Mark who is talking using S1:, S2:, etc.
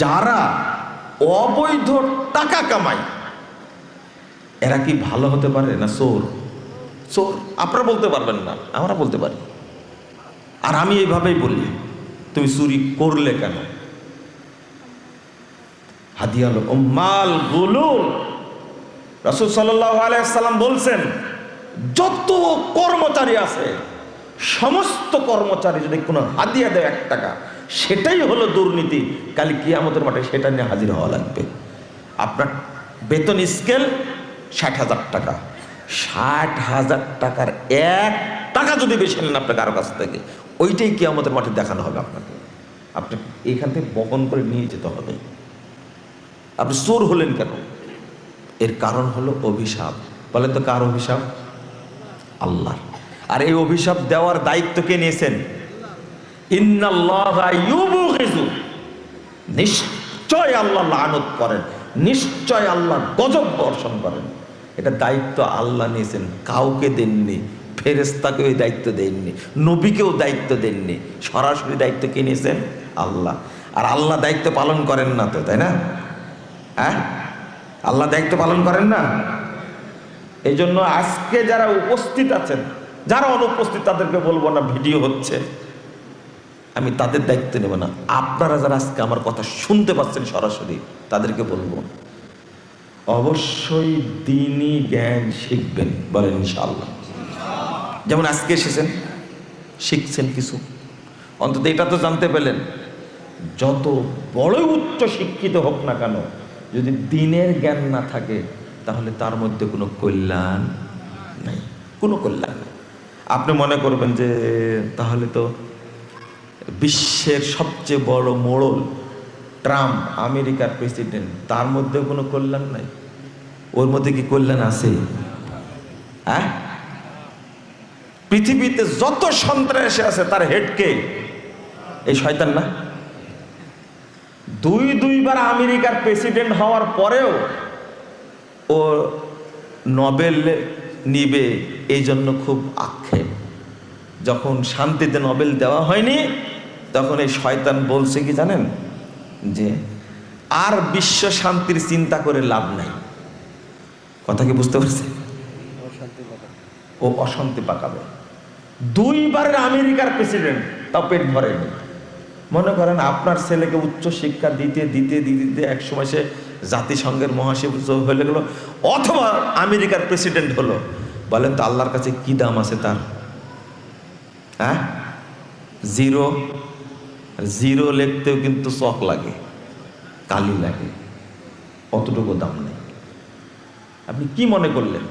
S1: যারা অবৈধ টাকা কামায় এরা কি ভালো হতে পারে না চোর? চোর আপনারা বলতে পারবেন না, আমরা বলতে পারি। আর আমি এইভাবেই বলি, তুমি চুরি করলে কেন? হাদিয়াল উম্মাল গুলুল। রাসূল সাল্লাল্লাহু আলাইহি সাল্লাম বলছেন, যত কর্মচারী আছে সমস্ত কর্মচারী যদি কোনো হাদিয়া দেয় 1 টাকা, সেটাই হলো দুর্নীতি। কাল কিয়ামতের মাঠে সেটা নিয়ে হাজির হওয়া লাগবে। আপনার বেতন স্কেল 60,000 টাকা, 60,000 টাকার 1 টাকা যদি বেশি নেন আপনার কারো কাছ থেকে, ওইটাই কিয়ামতের মাঠে দেখানো হবে আপনাকে। আপনাকে এখান থেকে বহন করে নিয়ে যেতে হবে। আপনি চোর হলেন কেন? এর কারণ হলো অভিশাপ। বলেন তো কার অভিশাপ? আল্লাহ। আর এই অভিশাপ দেওয়ার দায়িত্ব কে নিয়েছেন? ইন্নাল্লাহা ইউবগিযু, নিশ্চয় আল্লাহ লানত করেন, নিশ্চয় আল্লাহ গজব বর্ষণ করেন। এটা দায়িত্ব আল্লাহ নিয়েছেন, কাউকে দেননি। ফেরেশতাকেও এই দায়িত্ব দেননি, নবীকেও দায়িত্ব দেননি। সরাসরি দায়িত্ব কে নিয়েছেন? আল্লাহ। আর আল্লাহ দায়িত্ব পালন করেন না তো, তাই না? হ্যাঁ, আল্লাহ দায়িত্ব পালন করেন না। এই জন্য আজকে যারা উপস্থিত আছেন, যারা অনুপস্থিত তাদেরকে বলবো না, ভিডিও হচ্ছে, আমি তাদের দায়িত্ব নেব না। আপনারা যারা আজকে আমার কথা শুনতে পাচ্ছেন সরাসরি, তাদেরকে বলবো অবশ্যই দ্বীনি জ্ঞান শিখবেন। বলেন ইনশাআল্লাহ। যেমন আজকে এসেছেন, শিখছেন কিছু, অন্তত এটা তো জানতে পেলেন, যত বড় উচ্চ শিক্ষিত হোক না কেন, যদি দ্বীনের জ্ঞান না থাকে তাহলে তার মধ্যে কোনো কল্যাণ নাই, কোনো কল্যাণ নেই। আপনি মনে করবেন যে তাহলে তো বিশ্বের সবচেয়ে বড় মোড়ল ট্রাম্প, আমেরিকার প্রেসিডেন্ট, তার মধ্যে কোনো কল্যাণ নাই। ওর মধ্যে কি কল্যাণ আছে? হ্যাঁ, পৃথিবীতে যত সন্ত্রাসী আছে তার হেড কে? এই শয়তান না? দুইবার আমেরিকার প্রেসিডেন্ট হওয়ার পরেও ও নোবেল নিবে, এই জন্য খুব আক্ষেপ। যখন শান্তিতে নোবেল দেওয়া হয়নি তখন এই শয়তান বলছে কি জানেন, যে আর বিশ্ব শান্তির চিন্তা করে লাভ নাই। কথা কি বুঝতে পারছে? ও অশান্তি পাকাবে। 2বারের আমেরিকার প্রেসিডেন্ট, তাও পেট ভরেনি। মনে করেন আপনার ছেলেকে উচ্চ শিক্ষা দিতে দিতে দিতে একসময় সে জাতিসংঘের মহাসচিব হয়ে গেল, অথবা আমেরিকার প্রেসিডেন্ট হলো। বলেন তো আল্লাহর কাছে কি দাম আছে তার? হ্যাঁ, জিরো। জিরো লিখতেও কিন্তু চক লাগে, কালি লাগে, অতটুকু দাম নেই। আপনি কি মনে করলেন?